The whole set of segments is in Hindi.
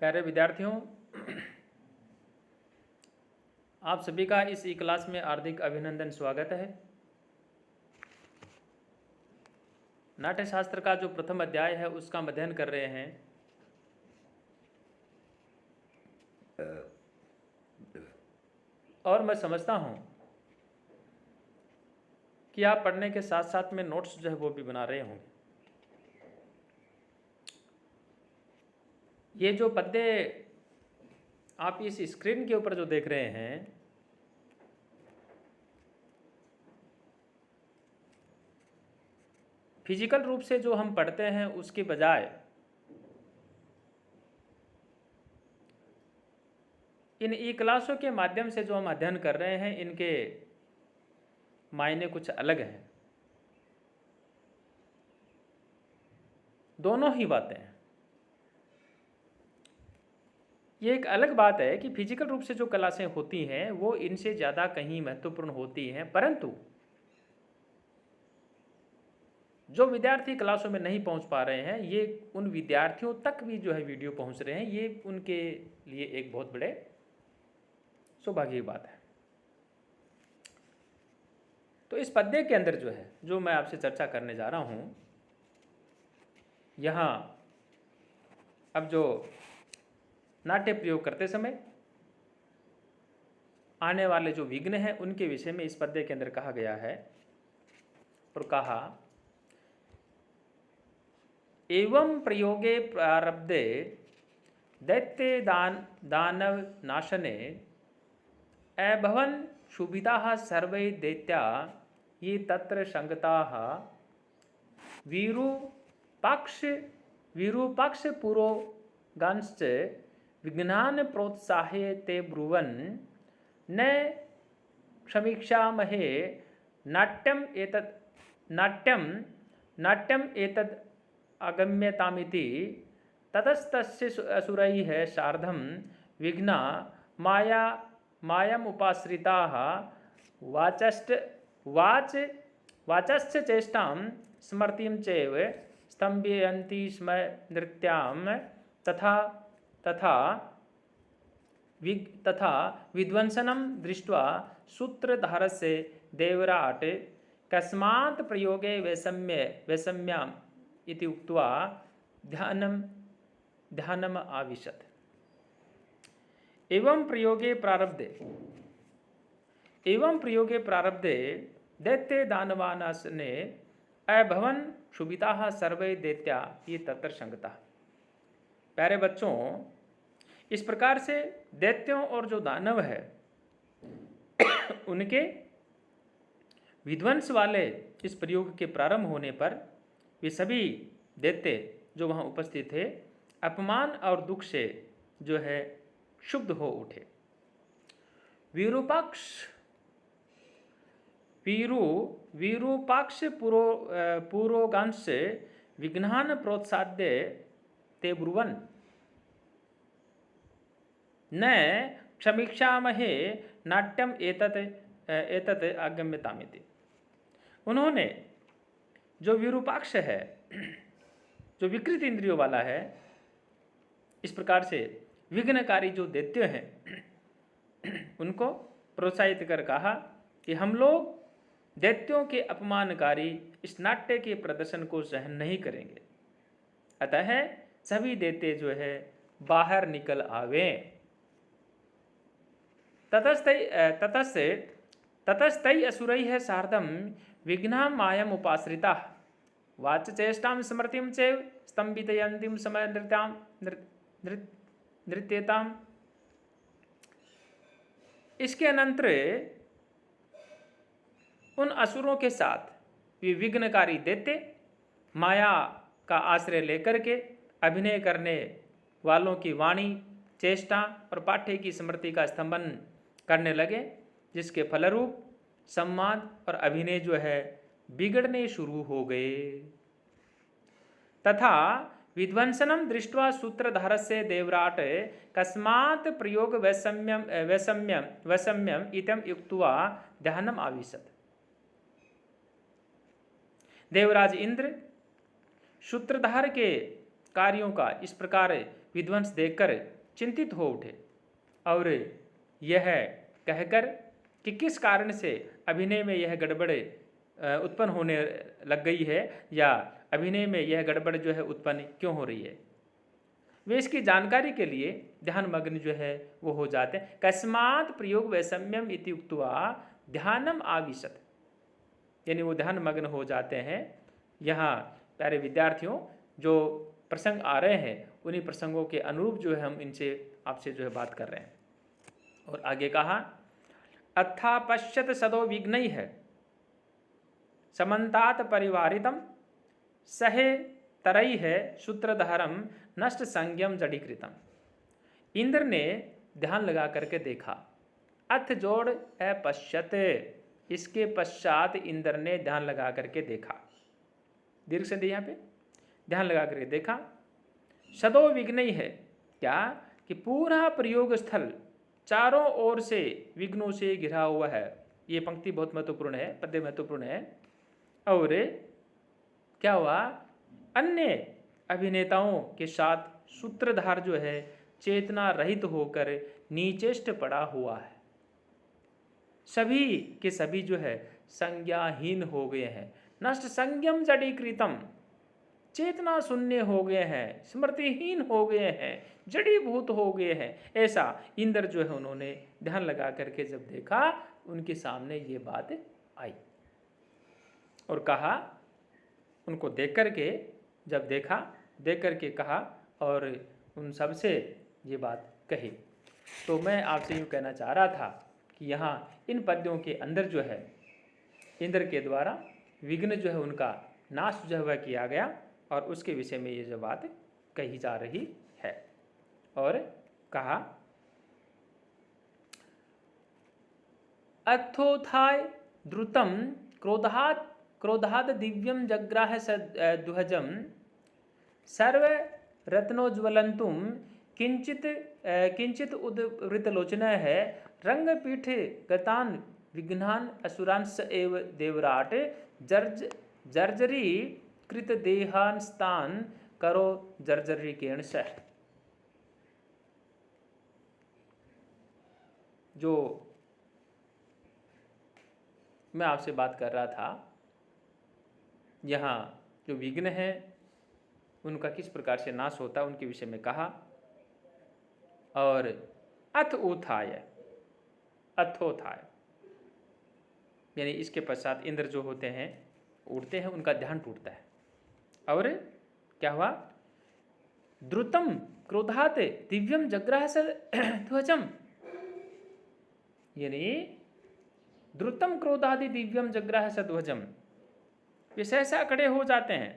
प्यारे विद्यार्थियों, आप सभी का इस ई क्लास में हार्दिक अभिनंदन, स्वागत है। नाट्य शास्त्र का जो प्रथम अध्याय है उसका हम अध्ययन कर रहे हैं। और मैं समझता हूँ कि आप पढ़ने के साथ साथ में नोट्स जो है वो भी बना रहे होंगे। ये जो पद्य आप इस स्क्रीन के ऊपर जो देख रहे हैं, फिजिकल रूप से जो हम पढ़ते हैं उसके बजाय इन ई क्लासों के माध्यम से जो हम अध्ययन कर रहे हैं, इनके मायने कुछ अलग हैं। दोनों ही बातें हैं। ये एक अलग बात है कि फिजिकल रूप से जो क्लासें होती हैं वो इनसे ज़्यादा कहीं महत्वपूर्ण होती हैं, परंतु जो विद्यार्थी क्लासों में नहीं पहुंच पा रहे हैं, ये उन विद्यार्थियों तक भी जो है वीडियो पहुंच रहे हैं। ये उनके लिए एक बहुत बड़े सौभाग्य की बात है। तो इस पद्य के अंदर जो है, जो मैं आपसे चर्चा करने जा रहा हूँ, यहाँ अब जो नाट्य प्रयोग करते समय आने वाले जो विघ्न हैं उनके विषय में इस पद्य के अंदर कहा गया है। और कहा, एवं प्रयोगे प्रारब्धे दैत्य दानव नाशने अभवन् शुभिताः सर्वे दैत्या ये तत्र संगताः विरूपाक्ष पुरोगांश्च विघ्नान् प्रोत्साहे ते ब्रुवन् न क्षमीक्षामहे नाट्यम एतद् अगम्यतामिति ततस्तस्य असुरैः सार्धं विघ्ना मायामुपाश्रिताः वाचश्च चेष्टां स्मृतिं चैव स्तम्भयन्ति स्म नृत्यां तथा विध्वंसनं दृष्ट्वा सूत्रधारस्य देवराट् कस्मात् प्रयोगे वैषम्यम् इति उक्त्वा ध्यानम् आविशत्। एवं प्रयोगे प्रारब्धे दैत्य दानवानासने अभवन् शुभिताः सर्वे दैत्या ये तत्र संगताः। प्यारे बच्चों, इस प्रकार से दैत्यों और जो दानव है उनके विध्वंस वाले इस प्रयोग के प्रारंभ होने पर वे सभी दैत्य जो वहाँ उपस्थित थे अपमान और दुख से जो है क्षुब्ध हो उठे। विरूपाक्ष पुरोगांश विघ्नान् प्रोत्साद्य ते ब्रुवन् न क्षमीक्षामहे नाट्यम एतत् अगम्यतामिति। उन्होंने जो विरूपाक्ष है, जो विकृत इंद्रियों वाला है, इस प्रकार से विघ्नकारी जो दैत्य हैं उनको प्रोत्साहित कर कहा कि हम लोग दैत्यों के अपमानकारी इस नाट्य के प्रदर्शन को सहन नहीं करेंगे, अतः सभी दैत्य जो है बाहर निकल आवे। ततस्तै असुरैः सार्धं विघ्ना मायाम् उपाश्रिताः वाचचेष्टां स्मृतिं चैव स्तम्भितयन्तीं स्म नृत्यताम्। इसके अनंतर उन असुरों के साथ वे विघ्नकारी दैत्य माया का आश्रय लेकर के अभिनय करने वालों की वाणी, चेष्टा और पाठ्य की स्मृति का स्तंभन करने लगे, जिसके फलरूप संवाद और अभिनय जो है बिगड़ने शुरू हो गए। तथा विध्वंसनम दृष्ट्वा सूत्रधारस्य देवराट कस्मात् प्रयोग वैषम्यम इतम युक्त्वा ध्यानम आविशत्। देवराज इंद्र सूत्रधार के कार्यों का इस प्रकार विध्वंस देखकर चिंतित हो उठे और यह कहकर कि किस कारण से अभिनय में यह गड़बड़ उत्पन्न होने लग गई है या अभिनय में यह गड़बड़ जो है उत्पन्न क्यों हो रही है, वे इसकी जानकारी के लिए ध्यान मग्न जो है वो हो जाते हैं। कस्मात् प्रयोग वैषम्यम इति उक्त्वा ध्यानम आविशत, यानी वो ध्यान मग्न हो जाते हैं। यहाँ प्यारे विद्यार्थियों जो प्रसंग आ रहे हैं उन्हीं प्रसंगों के अनुरूप जो है हम इनसे आपसे जो है बात कर रहे हैं। और आगे कहा अथा पश्यत सदो विघ्नई है समन्तात परिवारितम सहे तरई है सूत्रधारम नष्ट संज्ञम जड़ीकृतम। इंद्र ने ध्यान लगा करके देखा, अथ जोड़ पश्यत, इसके पश्चात इंद्र ने ध्यान लगा करके देखा, दीर्घ संधि यहाँ पे, ध्यान लगा करके देखा। सदो विघ्नई है क्या कि पूरा प्रयोग स्थल चारों ओर से विघ्नों से घिरा हुआ है। ये पंक्ति बहुत महत्वपूर्ण है, पद्य महत्वपूर्ण है। और क्या हुआ, अन्य अभिनेताओं के साथ सूत्रधार जो है चेतना रहित होकर नीचेष्ट पड़ा हुआ है। सभी के सभी जो है संज्ञाहीन हो गए हैं। नष्ट संज्ञम जड़ीकृतम, चेतना शून्य हो गए हैं, स्मृतिहीन हो गए हैं, जड़ीभूत हो गए हैं। ऐसा इंद्र जो है उन्होंने ध्यान लगा करके जब देखा, उनके सामने ये बात आई और कहा, उनको देख करके जब देखा, देख करके कहा और उन सब से ये बात कही। तो मैं आपसे यूँ कहना चाह रहा था कि यहाँ इन पद्यों के अंदर जो है इंद्र के द्वारा विघ्न जो है उनका नाश जो है वह किया गया और उसके विषय में ये जो बात कही जा रही है। और कहा अथोथाय द्रुतम क्रोधाद दिव्यम जग्राह ध्वजम सर्व रत्नोज्वलंतुम किंचित उद्वृतलोचन है रंगपीठ गतान विघ्नान असुरांश एव देवराट जर्जरी कृत देहांस्तान करो जर्जरी केणश। जो मैं आपसे बात कर रहा था, यहाँ जो विघ्न है उनका किस प्रकार से नाश होता है उनके विषय में कहा। और अथोथाय यानी इसके पश्चात इंद्र जो होते हैं उड़ते हैं, उनका ध्यान टूटता है। और क्या हुआ, द्रुतम क्रोधात दिव्यम जग्राह ध्वजम, यानी द्रुतम क्रोधादि दिव्यम जग्राह ध्वजम, वे सहसा खड़े हो जाते हैं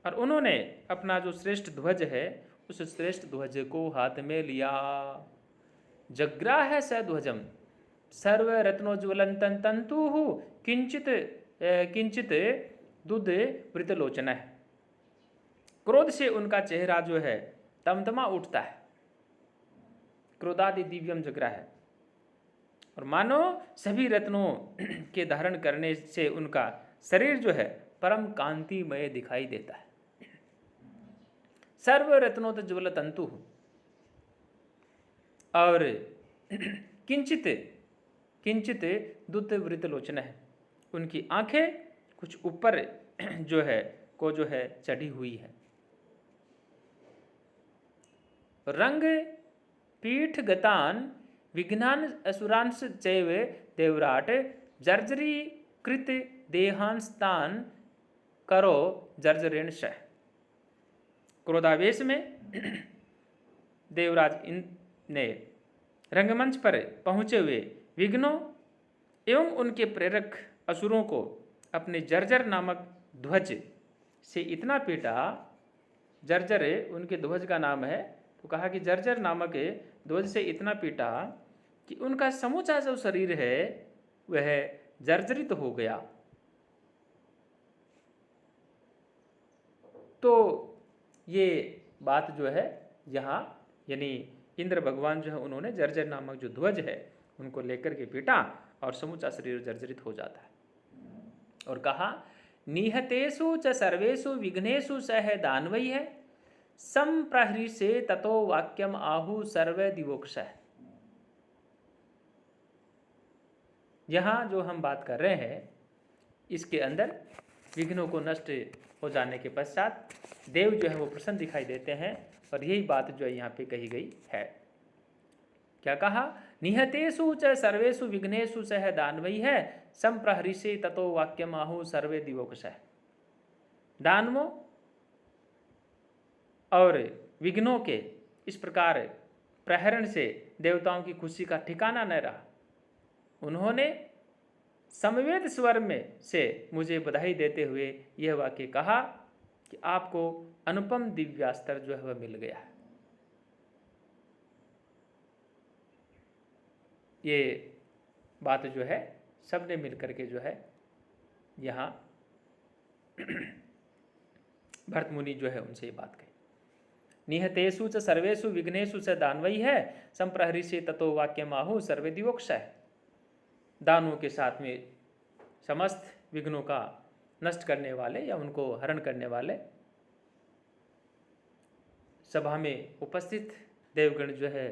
और उन्होंने अपना जो श्रेष्ठ ध्वज है उस श्रेष्ठ ध्वज को हाथ में लिया। जग्राह ध्वजम सर्व रत्नोज्वलंतन तंतु किंचित दुध वृतलोचन है। क्रोध से उनका चेहरा जो है तमतमा उठता है। क्रोधादि दिव्यम जग्राह है और मानो सभी रत्नों के धारण करने से उनका शरीर जो है परम कांतिमय दिखाई देता है। सर्व रत्नोज्वल तंतु, और किंचित दुत वृतलोचन है, उनकी आंखें कुछ ऊपर जो है चढ़ी हुई है। रंग पीठ गतान विघ्नान असुरांश चैव देवराट जर्जरी कृत देहांस्तान करो जर्जरेण शह। क्रोधावेश में देवराज ने रंगमंच पर पहुंचे हुए विघ्नों एवं उनके प्रेरक असुरों को अपने जर्जर नामक ध्वज से इतना पीटा, जर्जर उनके ध्वज का नाम है, तो कहा कि जर्जर नामक ध्वज से इतना पीटा कि उनका समूचा जो शरीर है वह जर्जरित हो गया। तो ये बात जो है यहाँ, यानी इंद्र भगवान जो है उन्होंने जर्जर नामक जो ध्वज है उनको लेकर के पीटा और समूचा शरीर जर्जरित हो जाता है। और कहा निहतेषु च सर्वेषु विघ्नेषु सह दानवई है संप्रहृष्ये ततो वाक्यम आहु सर्वे दिवोक्षः। यहाँ जो हम बात कर रहे हैं इसके अंदर विघ्नों को नष्ट हो जाने के पश्चात देव जो है वो प्रसन्न दिखाई देते हैं, और यही बात जो है यहाँ पे कही गई है। क्या कहा? निहतेषु च सर्वेषु विघ्नेषु सह दानवई है संप्रहृष्ये ततो वाक्यम आहु सर्वे दिवोक्षः। दानवों और विघ्नों के इस प्रकार प्रहरण से देवताओं की खुशी का ठिकाना न रहा। उन्होंने समवेत स्वर में से मुझे बधाई देते हुए यह वाक्य कहा कि आपको अनुपम दिव्यास्त्र जो है वह मिल गया है। ये बात जो है सबने मिलकर के जो है यहाँ भरत मुनि जो है उनसे ये बात कही। निहतेषु च सर्वेषु विघ्नेषु च दानवई है संप्रहृष्ये ततो वाक्यमाहु सर्वे दिवोक्षः। दानवों के साथ में समस्त विघ्नों का नष्ट करने वाले या उनको हरण करने वाले सभा में उपस्थित देवगण जो है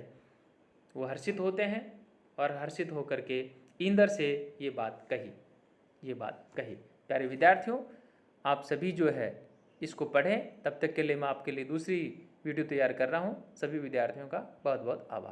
वो हर्षित होते हैं, और हर्षित होकर के इंद्र से ये बात कही। प्यारे विद्यार्थियों, आप सभी जो है इसको पढ़ें। तब तक के लिए मैं आपके लिए दूसरी वीडियो तैयार कर रहा हूँ। सभी विद्यार्थियों का बहुत बहुत आभार।